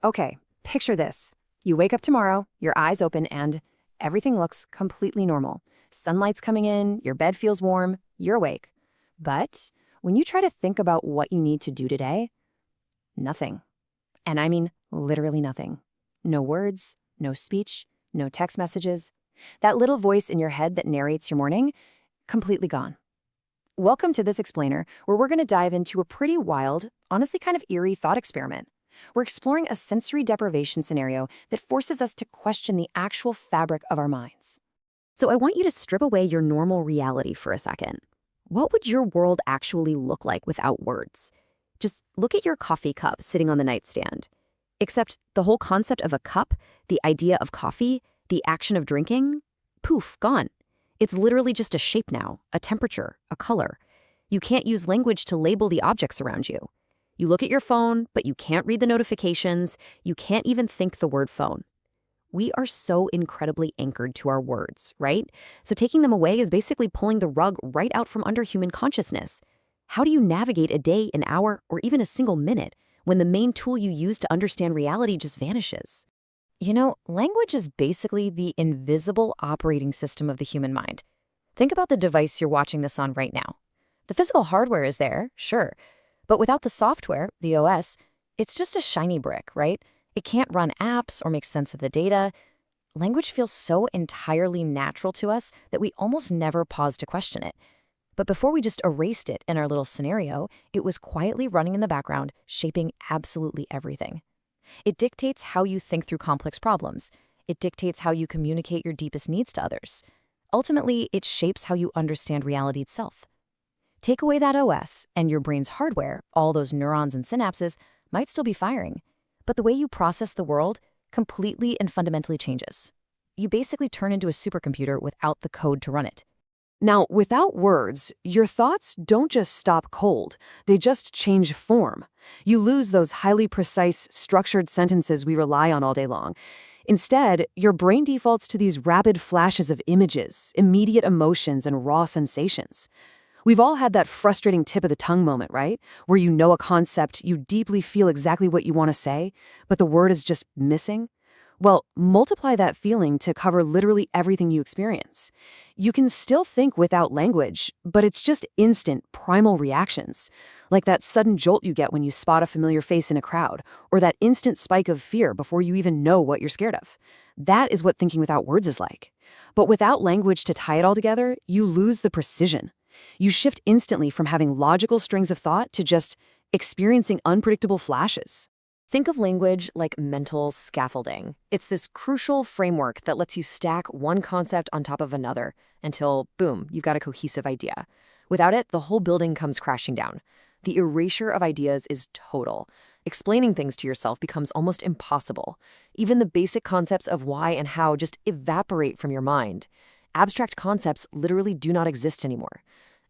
Okay, picture this. You wake up tomorrow, your eyes open, and everything looks completely normal. Sunlight's coming in, your bed feels warm, you're awake. But when you try to think about what you need to do today, nothing. And I mean literally nothing. No words, no speech, no text messages. That little voice in your head that narrates your morning, completely gone. Welcome to this explainer, where we're going to dive into a pretty wild, honestly kind of eerie thought experiment. We're exploring a sensory deprivation scenario that forces us to question the actual fabric of our minds. So I want you to strip away your normal reality for a second. What would your world actually look like without words? Just look at your coffee cup sitting on the nightstand. Except the whole concept of a cup, the idea of coffee, the action of drinking, poof, gone. It's literally just a shape now, a temperature, a color. You can't use language to label the objects around you. You look at your phone, but you can't read the notifications. You can't even think the word phone. We are so incredibly anchored to our words, right? So taking them away is basically pulling the rug right out from under human consciousness. How do you navigate a day, an hour, or even a single minute when the main tool you use to understand reality just vanishes? Language is basically the invisible operating system of the human mind. Think about the device you're watching this on right now. The physical hardware is there, sure, but without the software, the OS, it's just a shiny brick, right? It can't run apps or make sense of the data. Language feels so entirely natural to us that we almost never pause to question it. But before we just erased it in our little scenario, it was quietly running in the background, shaping absolutely everything. It dictates how you think through complex problems. It dictates how you communicate your deepest needs to others. Ultimately, it shapes how you understand reality itself. Take away that OS, and your brain's hardware, all those neurons and synapses, might still be firing. But the way you process the world completely and fundamentally changes. You basically turn into a supercomputer without the code to run it. Now, without words, your thoughts don't just stop cold, they just change form. You lose those highly precise, structured sentences we rely on all day long. Instead, your brain defaults to these rapid flashes of images, immediate emotions, and raw sensations. We've all had that frustrating tip of the tongue moment, right? Where you know a concept, you deeply feel exactly what you want to say, but the word is just missing. Well, multiply that feeling to cover literally everything you experience. You can still think without language, but it's just instant, primal reactions. Like that sudden jolt you get when you spot a familiar face in a crowd, or that instant spike of fear before you even know what you're scared of. That is what thinking without words is like. But without language to tie it all together, you lose the precision. You shift instantly from having logical strings of thought to just experiencing unpredictable flashes. Think of language like mental scaffolding. It's this crucial framework that lets you stack one concept on top of another until, boom, you've got a cohesive idea. Without it, the whole building comes crashing down. The erasure of ideas is total. Explaining things to yourself becomes almost impossible. Even the basic concepts of why and how just evaporate from your mind. Abstract concepts literally do not exist anymore.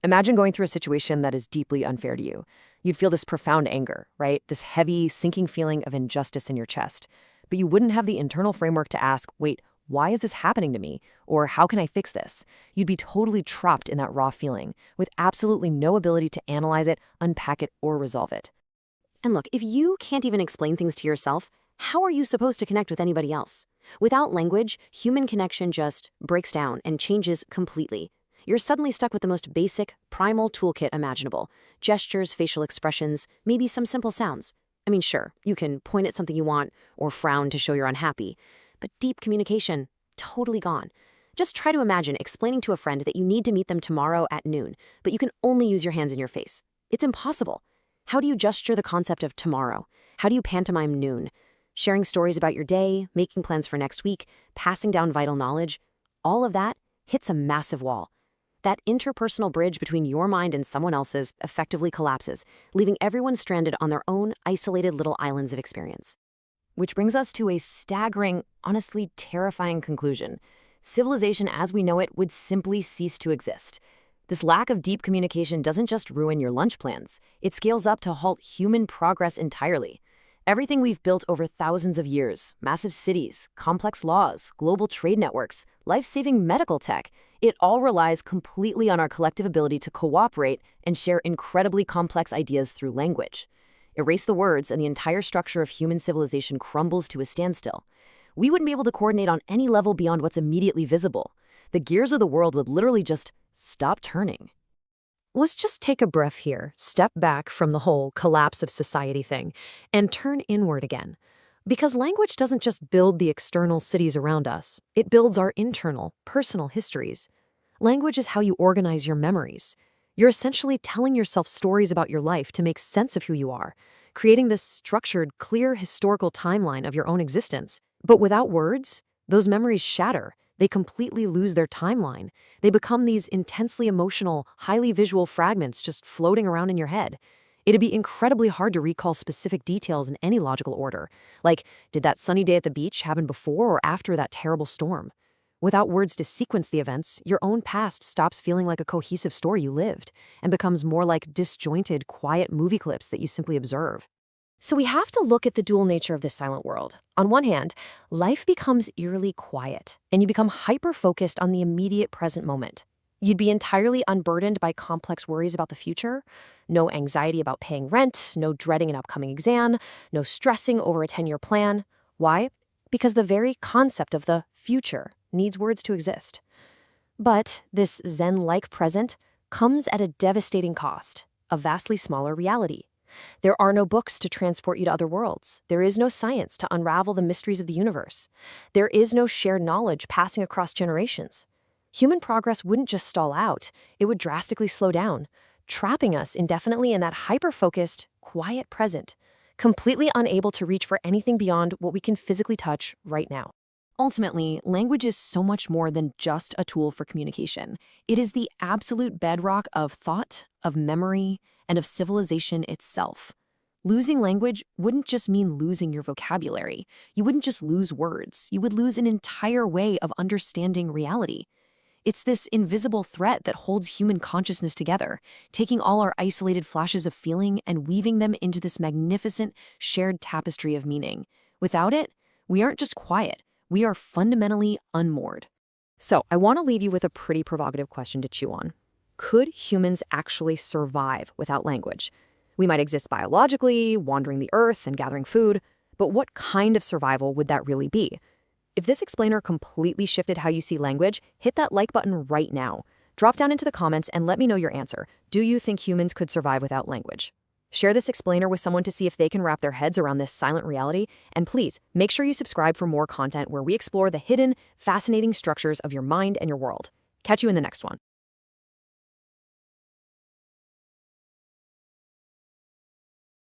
Imagine going through a situation that is deeply unfair to you. You'd feel this profound anger, right? This heavy, sinking feeling of injustice in your chest. But you wouldn't have the internal framework to ask, wait, why is this happening to me? Or how can I fix this? You'd be totally trapped in that raw feeling, with absolutely no ability to analyze it, unpack it, or resolve it. And look, if you can't even explain things to yourself, how are you supposed to connect with anybody else? Without language, human connection just breaks down and changes completely. You're suddenly stuck with the most basic, primal toolkit imaginable. Gestures, facial expressions, maybe some simple sounds. I mean, sure, you can point at something you want or frown to show you're unhappy. But deep communication, totally gone. Just try to imagine explaining to a friend that you need to meet them tomorrow at noon, but you can only use your hands and your face. It's impossible. How do you gesture the concept of tomorrow? How do you pantomime noon? Sharing stories about your day, making plans for next week, passing down vital knowledge, all of that hits a massive wall. That interpersonal bridge between your mind and someone else's effectively collapses, leaving everyone stranded on their own isolated little islands of experience. Which brings us to a staggering, honestly terrifying conclusion. Civilization as we know it would simply cease to exist. This lack of deep communication doesn't just ruin your lunch plans, it scales up to halt human progress entirely. Everything we've built over thousands of years, massive cities, complex laws, global trade networks, life-saving medical tech, it all relies completely on our collective ability to cooperate and share incredibly complex ideas through language. Erase the words, and the entire structure of human civilization crumbles to a standstill. We wouldn't be able to coordinate on any level beyond what's immediately visible. The gears of the world would literally just stop turning. Let's just take a breath here, step back from the whole collapse of society thing, and turn inward again. Because language doesn't just build the external cities around us, it builds our internal, personal histories. Language is how you organize your memories. You're essentially telling yourself stories about your life to make sense of who you are, creating this structured, clear historical timeline of your own existence. But without words, those memories shatter. They completely lose their timeline. They become these intensely emotional, highly visual fragments just floating around in your head. It'd be incredibly hard to recall specific details in any logical order. Like, did that sunny day at the beach happen before or after that terrible storm? Without words to sequence the events, your own past stops feeling like a cohesive story you lived and becomes more like disjointed, quiet movie clips that you simply observe. So we have to look at the dual nature of this silent world. On one hand, life becomes eerily quiet, and you become hyper-focused on the immediate present moment. You'd be entirely unburdened by complex worries about the future, no anxiety about paying rent, no dreading an upcoming exam, no stressing over a 10-year plan. Why? Because the very concept of the future needs words to exist. But this Zen-like present comes at a devastating cost, a vastly smaller reality. There are no books to transport you to other worlds. There is no science to unravel the mysteries of the universe. There is no shared knowledge passing across generations. Human progress wouldn't just stall out, it would drastically slow down, trapping us indefinitely in that hyper-focused, quiet present, completely unable to reach for anything beyond what we can physically touch right now. Ultimately, language is so much more than just a tool for communication. It is the absolute bedrock of thought, of memory, and of civilization itself. Losing language wouldn't just mean losing your vocabulary. You wouldn't just lose words. You would lose an entire way of understanding reality. It's this invisible thread that holds human consciousness together, taking all our isolated flashes of feeling and weaving them into this magnificent, shared tapestry of meaning. Without it, we aren't just quiet. We are fundamentally unmoored. So, I want to leave you with a pretty provocative question to chew on. Could humans actually survive without language? We might exist biologically, wandering the earth and gathering food, but what kind of survival would that really be? If this explainer completely shifted how you see language, hit that like button right now. Drop down into the comments and let me know your answer. Do you think humans could survive without language? Share this explainer with someone to see if they can wrap their heads around this silent reality. And please, make sure you subscribe for more content where we explore the hidden, fascinating structures of your mind and your world. Catch you in the next one.